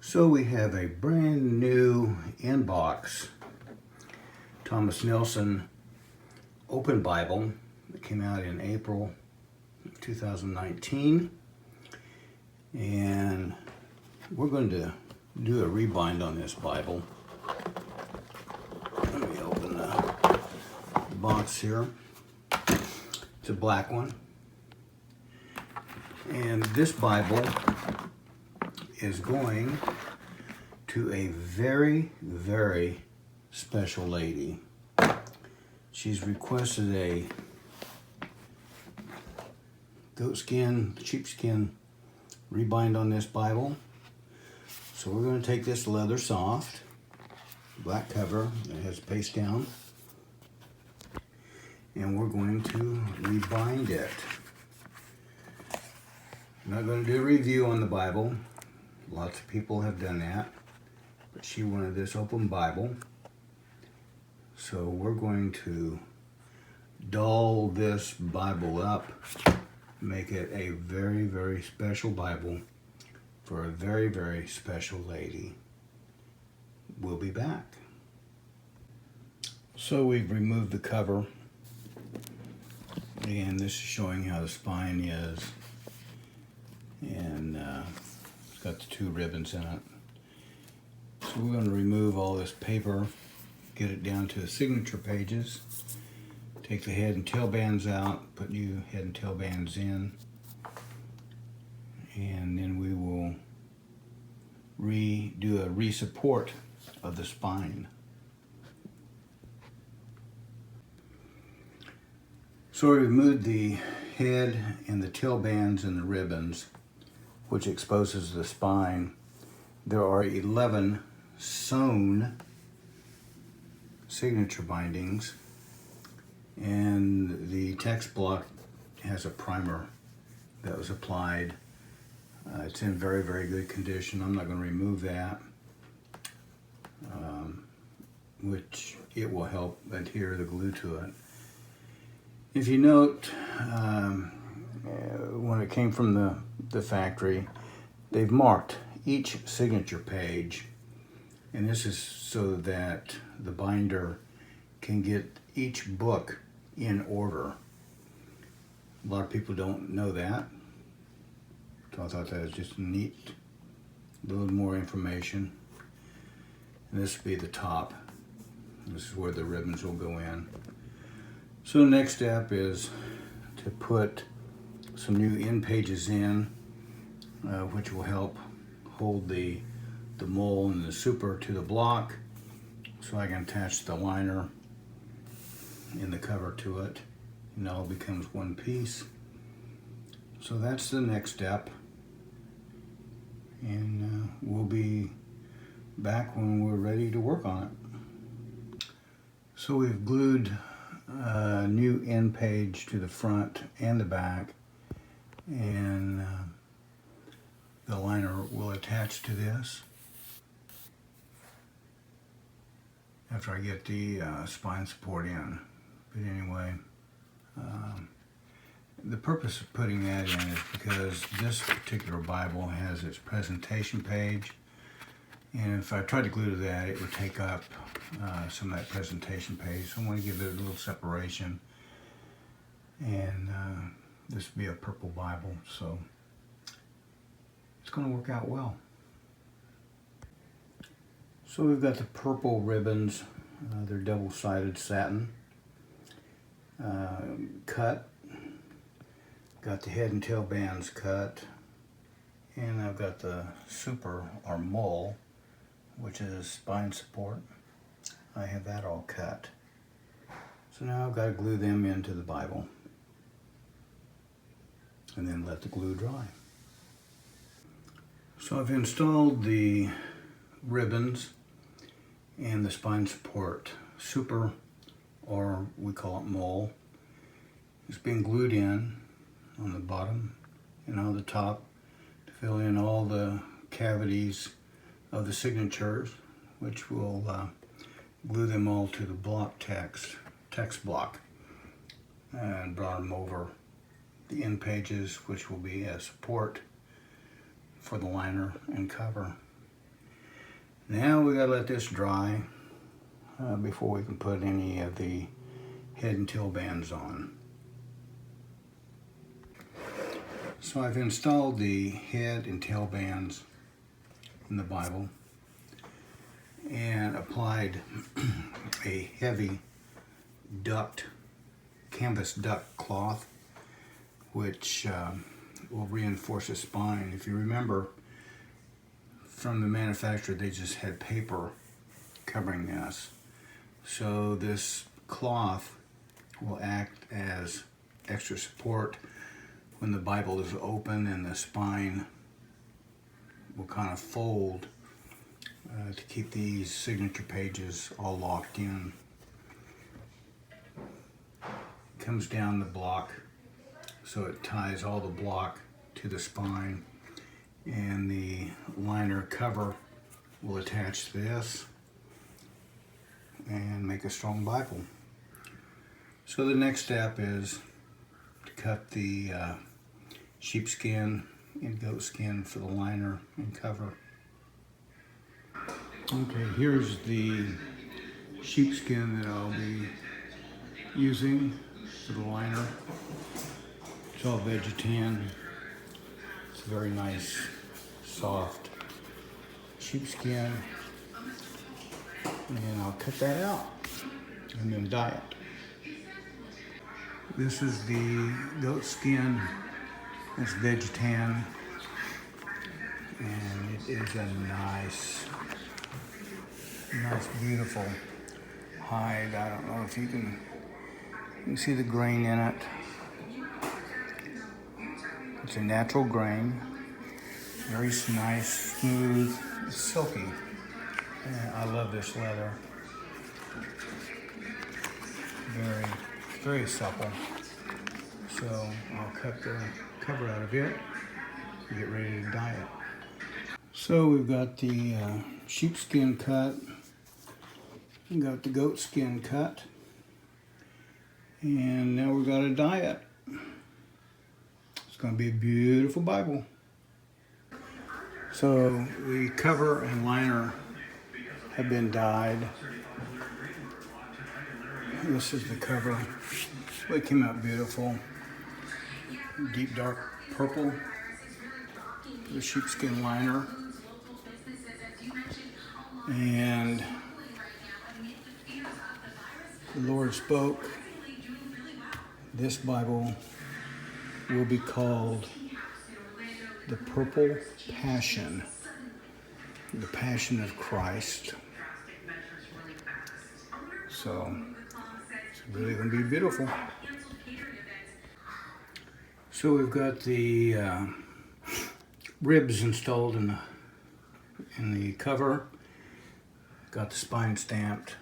So we have a brand new in-box Thomas Nelson Open Bible that came out in April 2019, and we're going to do a rebind on this Bible. Let me open the box here. It's a black one, and this Bible is going to a very, very special lady. She's requested a goatskin, sheepskin rebind on this Bible. So we're going to take this leather soft, black cover that has paste down, and we're going to rebind it. I'm not going to do a review on the Bible. Lots of people have done that, but she wanted this open Bible. So we're going to doll this Bible up, make it a very, very special Bible for a very, very special lady. We'll be back. So we've removed the cover, and this is showing how the spine is, and it's got the two ribbons in it. So we're going to remove all this paper, get it down to the signature pages, take the head and tail bands out, put new head and tail bands in, and then we will do a re-support of the spine. So we removed the head and the tail bands and the ribbons, which exposes the spine. There are 11 sewn signature bindings, and the text block has a primer that was applied. It's in very, very good condition. I'm not going to remove that, which it will help adhere the glue to it. If you note, when it came from the factory, they've marked each signature page, and this is so that the binder can get each book in order. A lot of people don't know that, so I thought that was just neat. A little more information. And this will be the top. This is where the ribbons will go in. So the next step is to put some new end pages in, which will help hold the mole and the super to the block, so I can attach the liner and the cover to it, and it all becomes one piece. So that's the next step, and we'll be back when we're ready to work on it. So we've glued a new end page to the front and the back, and the liner will attach to this after I get the spine support in. But anyway, the purpose of putting that in is because this particular Bible has its presentation page, and if I tried to glue to that, it would take up some of that presentation page. So I want to give it a little separation, and this will be a purple Bible, so it's going to work out well. So we've got the purple ribbons. They're double-sided satin cut. Got the head and tail bands cut, and I've got the super or mole, which is spine support. I have that all cut. So now I've got to glue them into the Bible and then let the glue dry. So I've installed the ribbons and the spine support super, or we call it mole. It's been glued in on the bottom and on the top to fill in all the cavities of the signatures, which will glue them all to the block text block, and brought them over the end pages, which will be a support for the liner and cover. Now we gotta let this dry before we can put any of the head and tail bands on. So I've installed the head and tail bands in the Bible and applied a heavy canvas duct cloth, which will reinforce the spine. If you remember from the manufacturer, they just had paper covering this. So this cloth will act as extra support when the Bible is open, and the spine will kind of fold to keep these signature pages all locked in. It comes down the block, so it ties all the block to the spine, and the liner cover will attach this and make a strong Bible. So the next step is to cut the sheepskin and goat skin for the liner and cover. Okay, here's the sheepskin that I'll be using for the liner. It's all vegetan. It's a very nice, soft sheepskin. And I'll cut that out and then dye it. This is the goat skin. It's vegetan, and it is a nice, beautiful hide. I don't know if you can see the grain in it. It's a natural grain, very nice, smooth, silky. And I love this leather. Very supple. So I'll cut the cover out of it and get ready to dye it. So we've got the sheepskin cut, we got the goat skin cut, and now we've got to dye it. It's going to be a beautiful Bible. So the cover and liner have been dyed. This is the cover. It came out beautiful. Deep dark purple. The sheepskin liner. And the Lord spoke, this Bible will be called the Purple Passion, the Passion of Christ. So it's really going to be beautiful. So we've got the ribs installed in the cover. Got the spine stamped.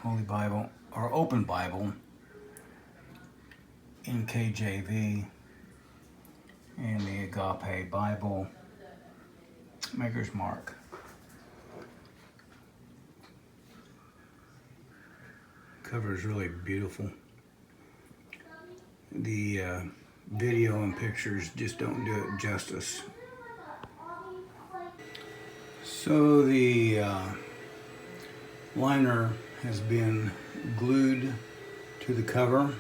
Holy Bible, or Open Bible, NKJV, and the Agape Bible, Maker's Mark. Cover is really beautiful. The video and pictures just don't do it justice. So the liner has been glued to the cover.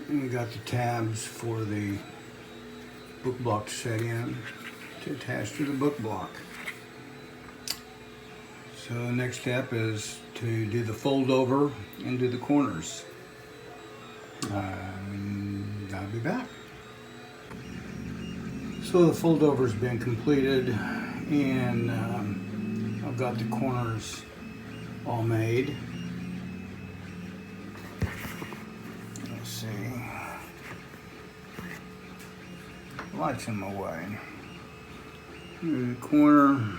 And we got the tabs for the book block to set in to attach to the book block. So the next step is to do the fold over and do the corners. I'll be back. So the fold over has been completed, and I've got the corners all made. Let's see. Lights in my way. Here's the corner.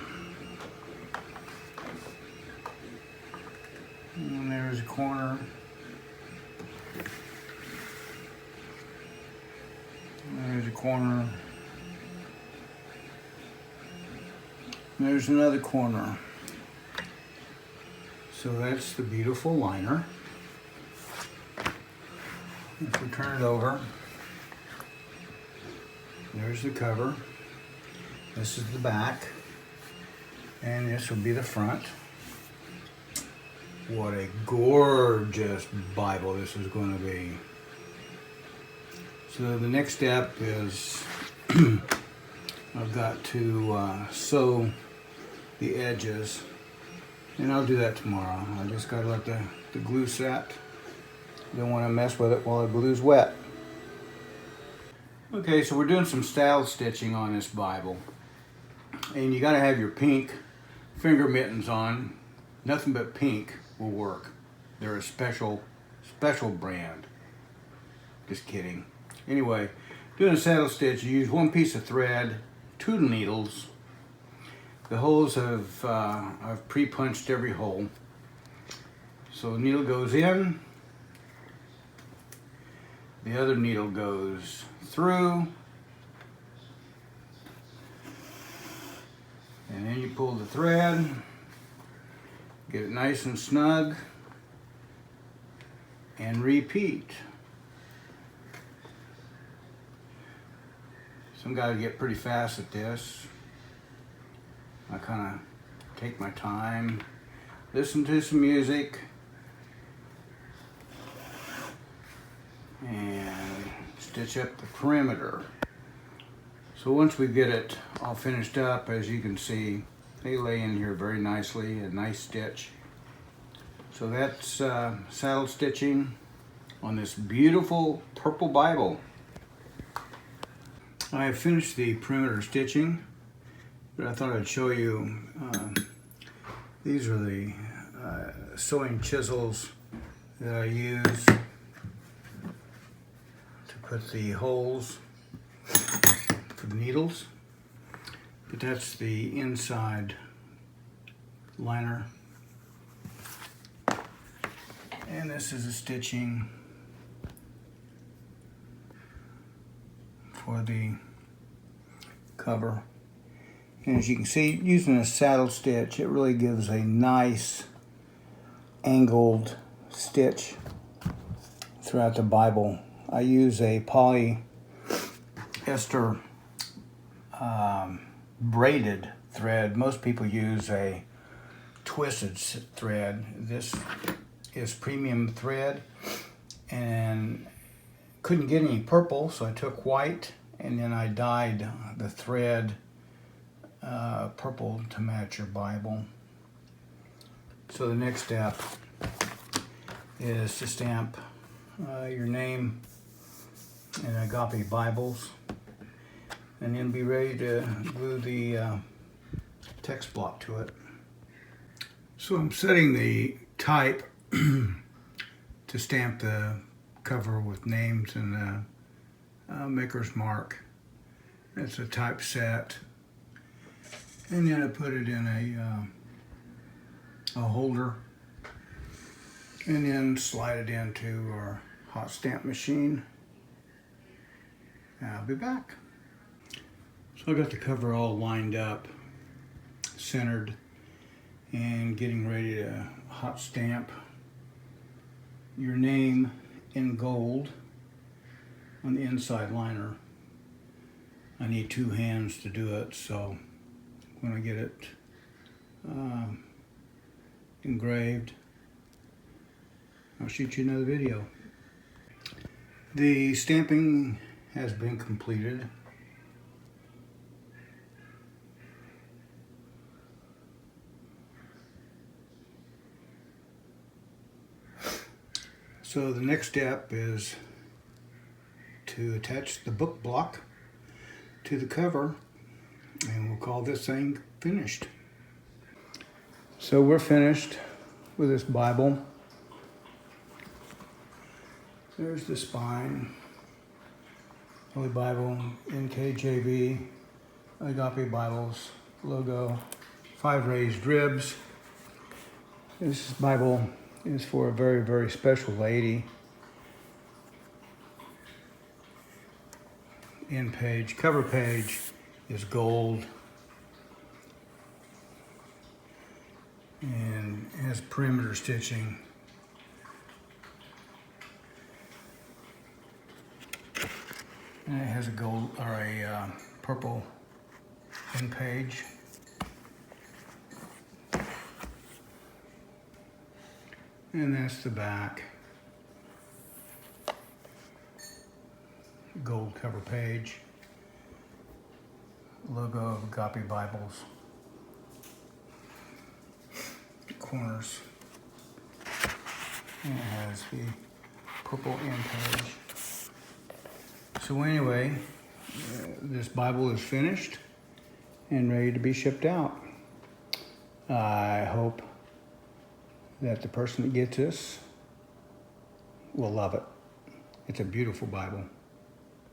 And there's a corner. There's a corner. There's another corner. So that's the beautiful liner. If we turn it over, there's the cover. This is the back. And this will be the front. What a gorgeous Bible this is going to be. So the next step is I've got to sew the edges, and I'll do that tomorrow. I just got to let the glue set. Don't want to mess with it while the glue's wet. Okay, so we're doing some saddle stitching on this Bible, and you got to have your pink finger mittens on. Nothing but pink will work. They're a special brand. Just kidding. Anyway, doing a saddle stitch, you use one piece of thread, 2 needles. The holes I've pre-punched every hole. So the needle goes in, the other needle goes through, and then you pull the thread, get it nice and snug, and repeat. So I'm gotta get pretty fast at this. I kind of take my time, listen to some music, and stitch up the perimeter. So once we get it all finished up, as you can see, they lay in here very nicely, a nice stitch. So that's saddle stitching on this beautiful purple Bible. I have finished the perimeter stitching, but I thought I'd show you, these are the sewing chisels that I use to put the holes for the needles. But that's the inside liner. And this is a stitching for the cover. And as you can see, using a saddle stitch, it really gives a nice angled stitch throughout the Bible. I use a polyester braided thread. Most people use a twisted thread. This is premium thread, and couldn't get any purple, so I took white, and then I dyed the thread purple to match your Bible. So the next step is to stamp your name in Agape Bibles, and then be ready to glue the text block to it. So I'm setting the type to stamp the cover with names and the maker's mark. It's a type set. And then I put it in a holder, and then slide it into our hot stamp machine. And I'll be back. So I got the cover all lined up, centered, and getting ready to hot stamp your name in gold on the inside liner. I need 2 hands to do it, so when I get it engraved, I'll shoot you another video. The stamping has been completed. So the next step is to attach the book block to the cover, and we'll call this thing finished. So we're finished with this Bible. There's the spine, Holy Bible, NKJV, Agape Bibles logo, 5 raised ribs. This Bible is for a very, very special lady. Cover page is gold and has perimeter stitching. And it has a gold or a purple end page. And that's the back. Gold cover page. Logo of Agape Bibles. Corners. And it has the purple end page. So anyway, this Bible is finished and ready to be shipped out. I hope that the person that gets this will love it. It's a beautiful Bible.